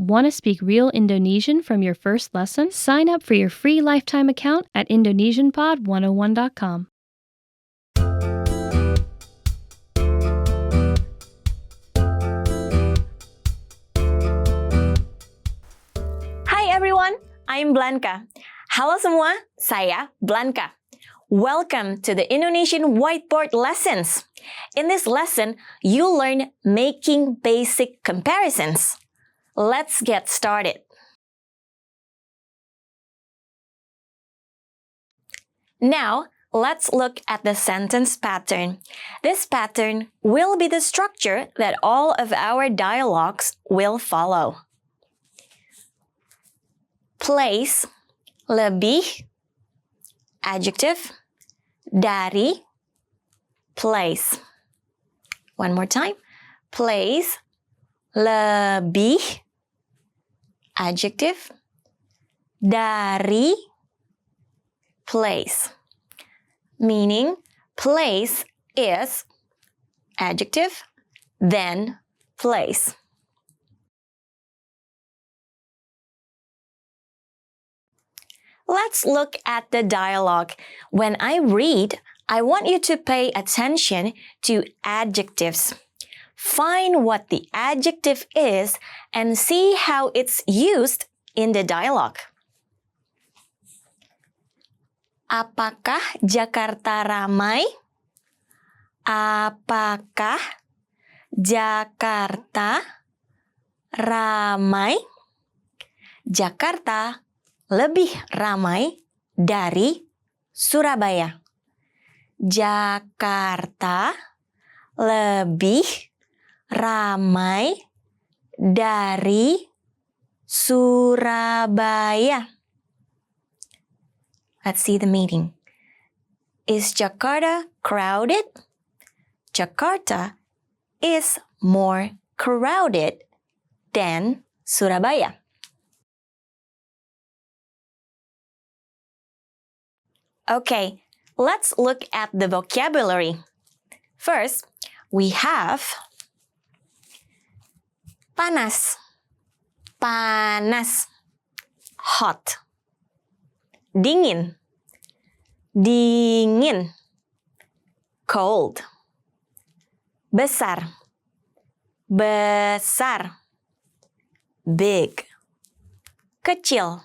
Want to speak real Indonesian from your first lesson? Sign up for your free lifetime account at indonesianpod101.com. Hi everyone, I'm Blanca. Halo semua, saya Blanca. Welcome to the Indonesian Whiteboard Lessons. In this lesson, you'll learn making basic comparisons. Let's get started. Now, let's look at the sentence pattern. This pattern will be the structure that all of our dialogues will follow. Place, lebih, adjective, dari, place. One more time. Place, lebih, adjective, dari, place. Meaning, place is adjective, then place. Let's look at the dialogue. When I read, I want you to pay attention to adjectives. Find what the adjective is and see how it's used in the dialogue. Apakah Jakarta ramai? Apakah Jakarta ramai? Jakarta lebih ramai dari Surabaya. Jakarta lebih ramai dari Surabaya. Let's see the meaning. Is Jakarta crowded? Jakarta is more crowded than Surabaya. Okay, let's look at the vocabulary. First, we have panas, panas, hot. Dingin, dingin, cold. Besar, besar, big. Kecil,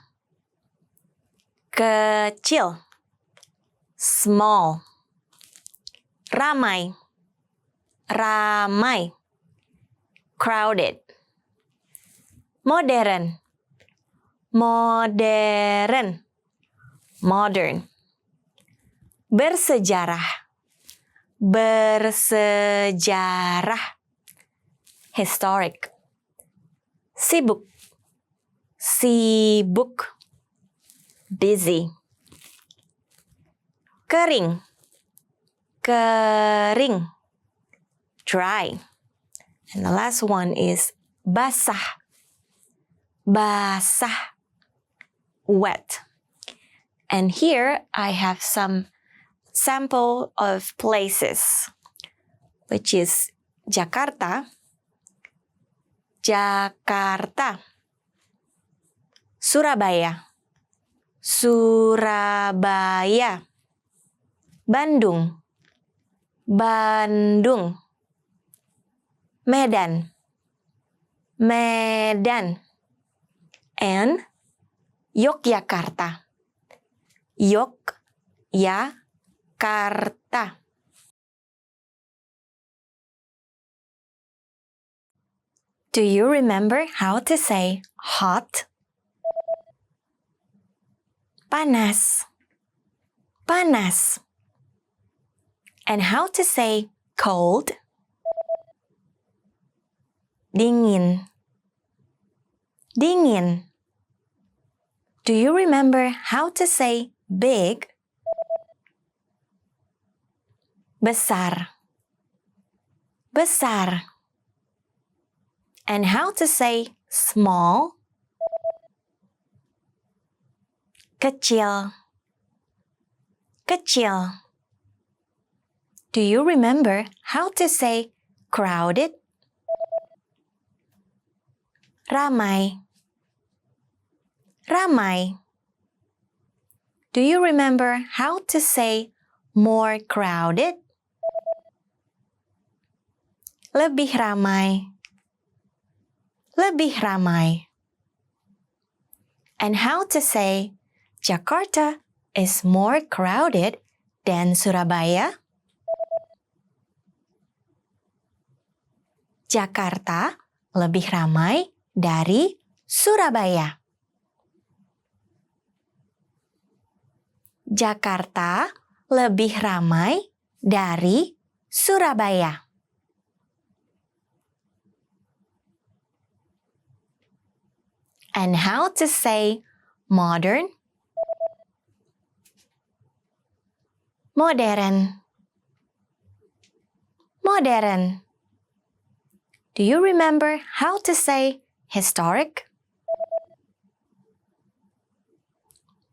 kecil, small. Ramai, ramai, crowded. Modern, modern, modern. Bersejarah, bersejarah, historic. Sibuk, sibuk, busy. Kering, kering, dry. And the last one is basah, basah, wet. And here I have some sample of places, which is Jakarta, Jakarta, Surabaya, Surabaya, Bandung, Bandung, Medan, Medan, and Yogyakarta, Yogyakarta. Do you remember how to say hot? Panas, panas. And how to say cold? Dingin, dingin. Do you remember how to say big? Besar, besar. And how to say small? Kecil, kecil. Do you remember how to say crowded? Ramai, ramai. Do you remember how to say more crowded? Lebih ramai. Lebih ramai. And how to say Jakarta is more crowded than Surabaya? Jakarta lebih ramai dari Surabaya. Jakarta lebih ramai dari Surabaya. And how to say modern? Modern. Modern. Do you remember how to say historic?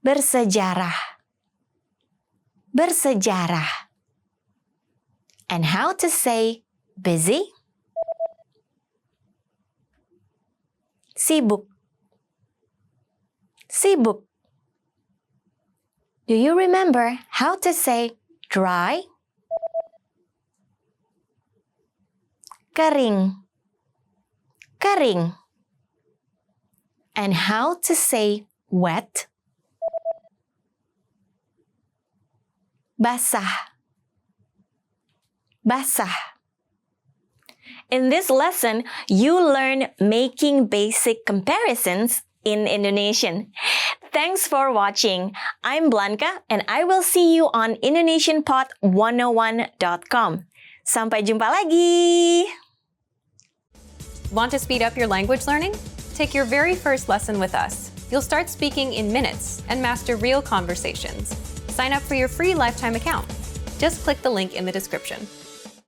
Bersejarah. Bersejarah. And how to say busy? Sibuk. Sibuk. Do you remember how to say dry? Kering. Kering. And how to say wet? Basah. Basah. In this lesson, you learn making basic comparisons in Indonesian. Thanks for watching. I'm Blanca and I will see you on IndonesianPod101.com. Sampai jumpa lagi! Want to speed up your language learning? Take your very first lesson with us. You'll start speaking in minutes and master real conversations. Sign up for your free lifetime account. Just click the link in the description.